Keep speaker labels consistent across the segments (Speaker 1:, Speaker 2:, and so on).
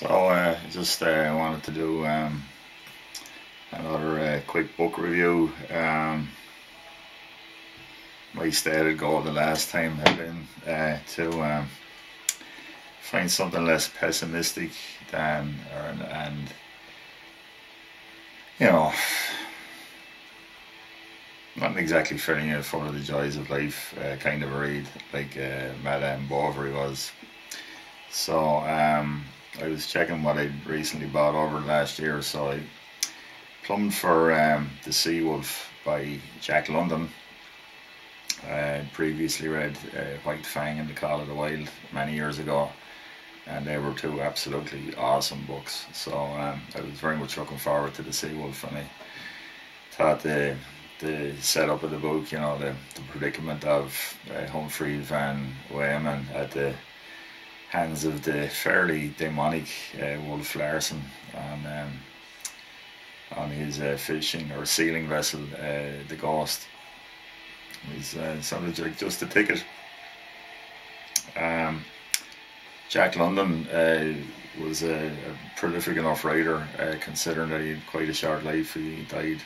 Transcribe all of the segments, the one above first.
Speaker 1: So just wanted to do another quick book review. My stated goal the last time had been to find something less pessimistic than, and you know, not exactly filling it full of the joys of life kind of a read like Madame Bovary was. So I was checking what I'd recently bought over the last year, so I plumbed for The Sea Wolf by Jack London. I previously read White Fang and The Call of the Wild many years ago, and they were two absolutely awesome books. So I was very much looking forward to The Sea Wolf, and I thought the setup of the book, you know, the predicament of Humphrey van Weymand at the hands of the fairly demonic Wolf Larsen on his fishing or sealing vessel, the Ghost. It sounded like just a ticket. Jack London was a prolific enough writer, considering that he had quite a short life. He died,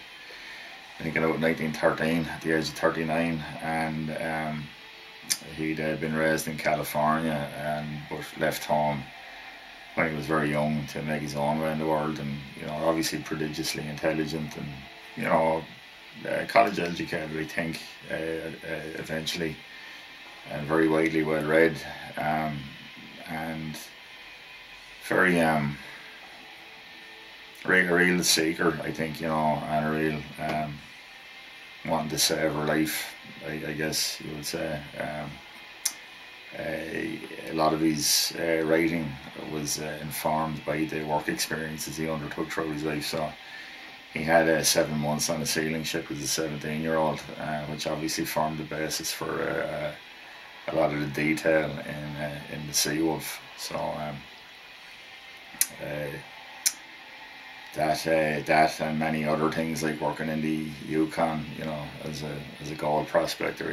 Speaker 1: I think, in about 1913 at the age of 39, and he'd been raised in California but left home when he was very young to make his own way in the world, and obviously prodigiously intelligent, and college educated, I think, eventually, and very widely well read, and very a real seeker, I think, and a real wanting to save her life, I guess you would say. A lot of his writing was informed by the work experiences he undertook throughout his life. So he had 7 months on a sailing ship as a 17-year-old, which obviously formed the basis for a lot of the detail in The Sea Wolf. So that and many other things, like working in the Yukon, as a gold prospector,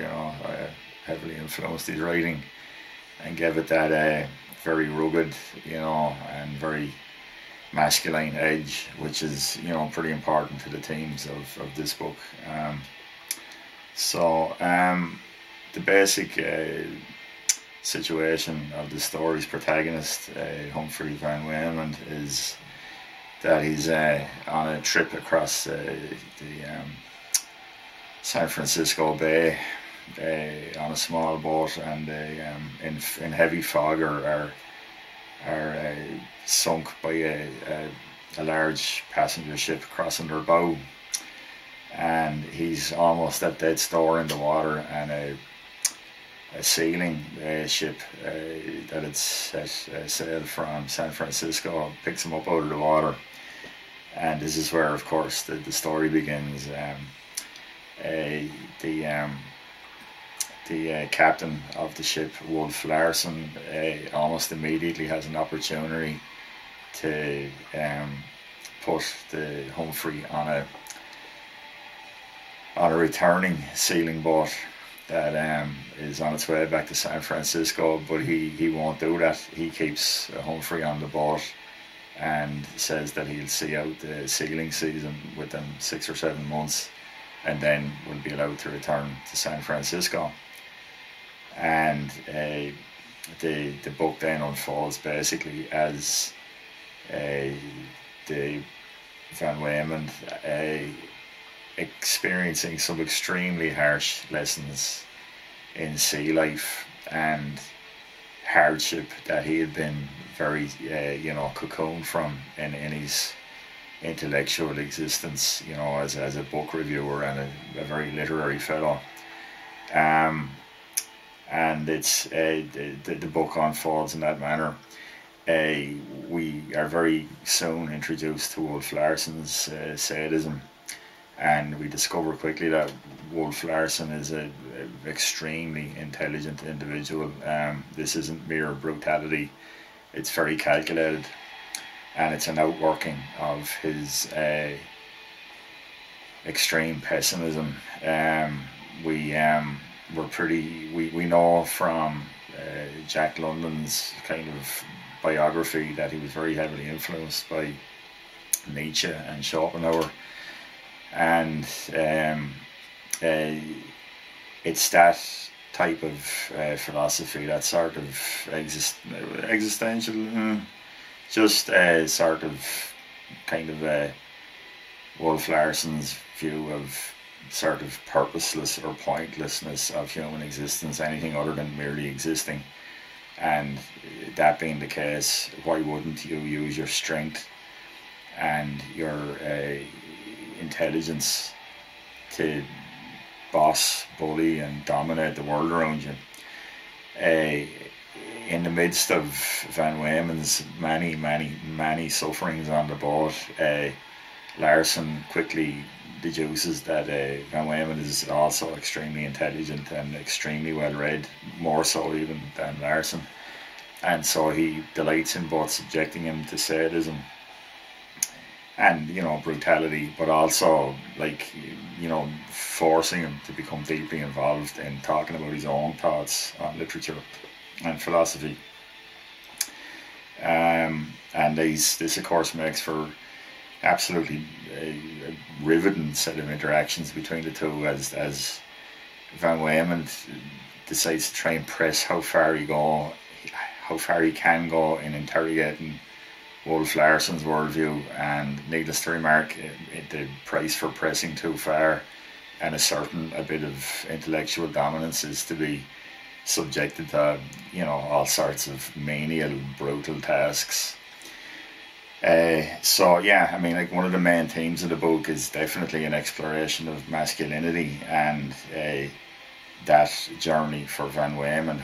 Speaker 1: heavily influenced his writing and gave it that very rugged, and very masculine edge, which is pretty important to the themes of this book. The basic situation of the story's protagonist, Humphrey van Weymand, is that he's on a trip across the San Francisco Bay on a small boat, and in heavy fog are sunk by a large passenger ship crossing their bow, and he's almost at death's door in the water, and a sailing ship that had set sail from San Francisco picks him up out of the water. And this is where, of course, the story begins. The captain of the ship, Wolf Larsen, almost immediately has an opportunity to put the Humphrey on a returning sealing boat that is on its way back to San Francisco, but he won't do that. He keeps Humphrey on the boat and says that he'll see out the sealing season within 6 or 7 months, and then will be allowed to return to San Francisco. And the book then unfolds basically as the Van Weymand experiencing some extremely harsh lessons in sea life and hardship that he had been very cocooned from in his intellectual existence, as a book reviewer and a very literary fellow. And it's the book unfolds in that manner. We are very soon introduced to Wolf Larsen's sadism, and we discover quickly that Wolf Larsen is an extremely intelligent individual. This isn't mere brutality, it's very calculated, and it's an outworking of his extreme pessimism. We know from Jack London's kind of biography that he was very heavily influenced by Nietzsche and Schopenhauer, and it's that type of philosophy, that sort of existential, just sort of kind of Wolf Larsen's view of sort of purposeless or pointlessness of human existence, anything other than merely existing. And that being the case, why wouldn't you use your strength and your intelligence to boss, bully and dominate the world around you? In the midst of Van Weymand's many sufferings on the boat, Larsen quickly deduces that Van Weymand is also extremely intelligent and extremely well read, more so even than Larsen, and so he delights in both subjecting him to sadism and, you know, brutality, but also, like, you know, forcing him to become deeply involved in talking about his own thoughts on literature and philosophy. And this of course makes for absolutely a riveting set of interactions between the two, as Van Weymand decides to try and press how far he can go in interrogating Wolf Larsen's worldview, and needless to remark, the price for pressing too far and a bit of intellectual dominance is to be subjected to, you know, all sorts of menial, brutal tasks. So yeah, I mean, like, one of the main themes of the book is definitely an exploration of masculinity and that journey for Van Weymand,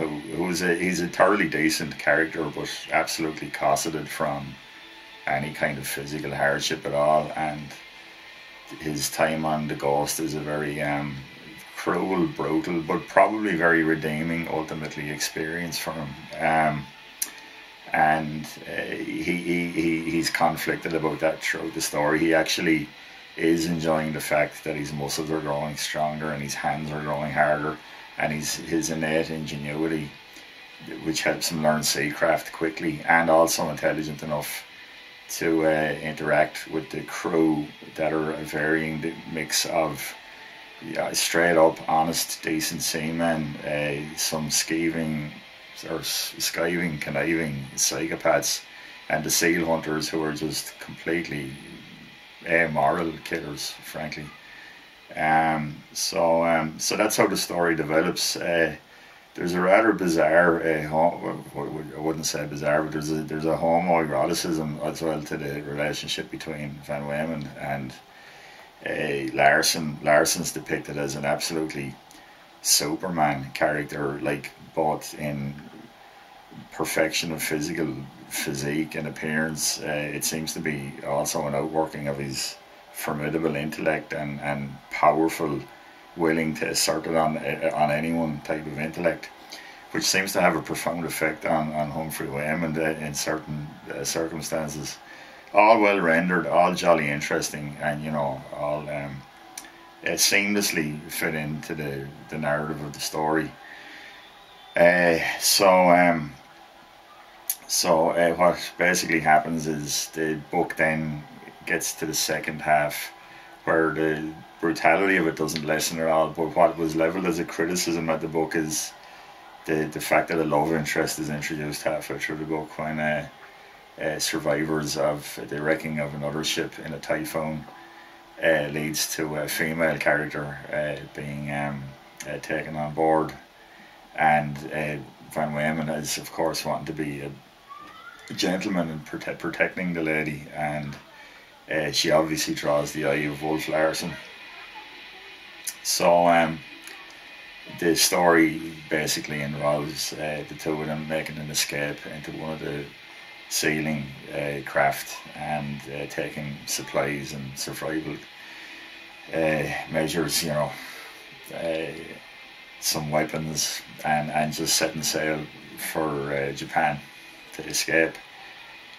Speaker 1: he's a thoroughly decent character, but absolutely cosseted from any kind of physical hardship at all, and his time on the Ghost is a very cruel, brutal, but probably very redeeming ultimately experience for him. And he's conflicted about that throughout the story. He actually is enjoying the fact that his muscles are growing stronger and his hands are growing harder, and his innate ingenuity, which helps him learn seacraft quickly, and also intelligent enough to interact with the crew that are a varying mix of straight up honest, decent seamen, some schiving, conniving psychopaths, and the seal hunters who are just completely amoral killers, frankly. So that's how the story develops. There's a rather bizarre, I wouldn't say bizarre, but there's a homoeroticism as well to the relationship between Van Weymand and Larsen. Larsen's depicted as an absolutely Superman character, like both in perfection of physique and appearance. It seems to be also an outworking of his formidable intellect and powerful, willing to assert it on anyone type of intellect, which seems to have a profound effect on Humphrey Weymand in certain circumstances. All well rendered, all jolly interesting, and, you know, all seamlessly fit into the narrative of the story. So what basically happens is the book then gets to the second half, where the brutality of it doesn't lessen at all, but what was leveled as a criticism at the book is the fact that a love interest is introduced halfway through the book, when survivors of the wrecking of another ship in a typhoon leads to a female character being taken on board, and Van Weymand is of course wanting to be a gentleman and protecting the lady, and she obviously draws the eye of Wolf Larsen. So the story basically involves the two of them making an escape into one of the sailing craft and taking supplies and survival measures, you know, some weapons, and just setting sail for Japan to escape.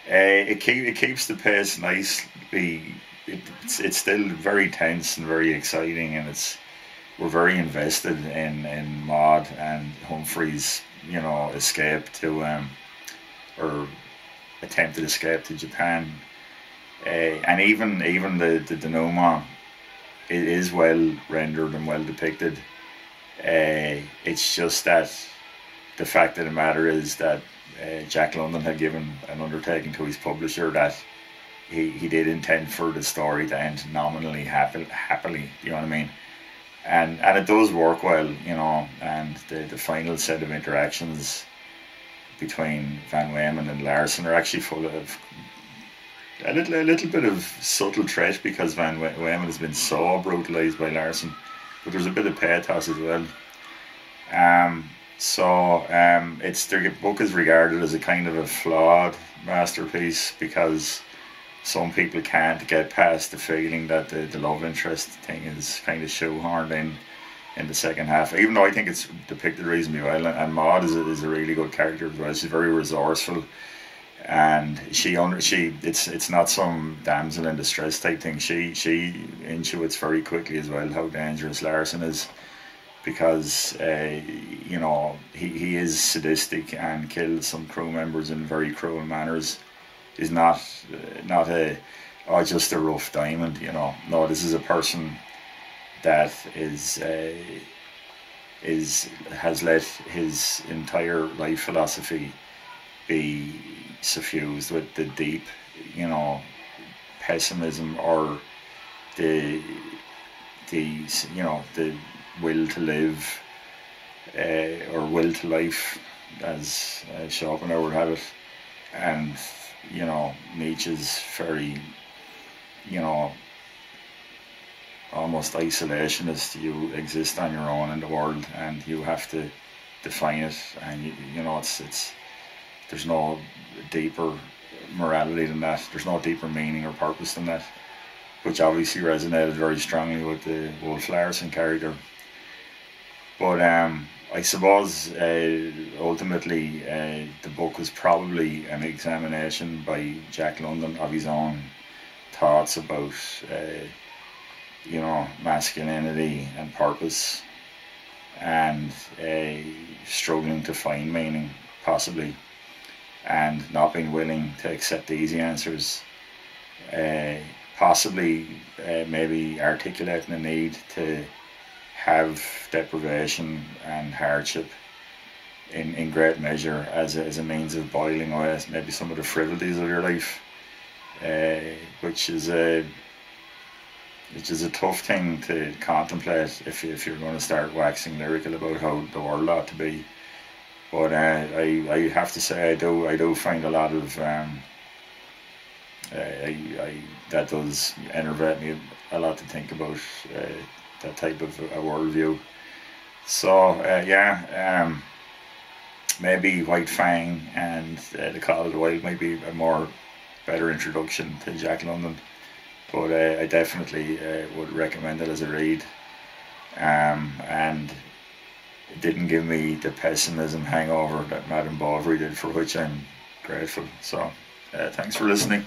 Speaker 1: It keeps the pace nicely. It's still very tense and very exciting, and we're very invested in Maud and Humphrey's escape to or attempted escape to Japan, and even the denouement, it is well rendered and well depicted. It's just that the fact of the matter is that Jack London had given an undertaking to his publisher that he did intend for the story to end nominally happily. You know what I mean? And it does work well, and the final set of interactions between Van Weymand and Larsen are actually full of a little bit of subtle threat, because Van Weymand has been so brutalised by Larsen, but there's a bit of pathos as well. The book is regarded as a kind of a flawed masterpiece, because some people can't get past the feeling that the love interest thing is kind of shoehorned in the second half, even though I think it's depicted reasonably well. And Maud is a really good character as well. She's very resourceful, and it's not some damsel in distress type thing. She intuits very quickly as well how dangerous Larsen is, because he is sadistic and kills some crew members in very cruel manners. Is not just a rough diamond. No, this is a person that has let his entire life philosophy be suffused with the deep pessimism, or the will to live, or will to life, as Schopenhauer would have it. And Nietzsche's very almost isolationist. You exist on your own in the world, and you have to define it, and it's there's no deeper morality than that. There's no deeper meaning or purpose than that, which obviously resonated very strongly with the Wolf Larsen character. But I suppose ultimately the book was probably an examination by Jack London of his own thoughts about masculinity and purpose, and struggling to find meaning, possibly, and not being willing to accept the easy answers, possibly maybe articulating a need to have deprivation and hardship in great measure as a means of boiling away maybe some of the frivolities of your life, which is a tough thing to contemplate if you're going to start waxing lyrical about how the world ought to be. But I have to say I do find a lot of that does enervate me a lot to think about that type of a worldview. So maybe White Fang and The Call of the Wild might be a more better introduction to Jack London, but I definitely would recommend it as a read, and it didn't give me the pessimism hangover that Madame Bovary did, for which I'm grateful. So thanks for listening.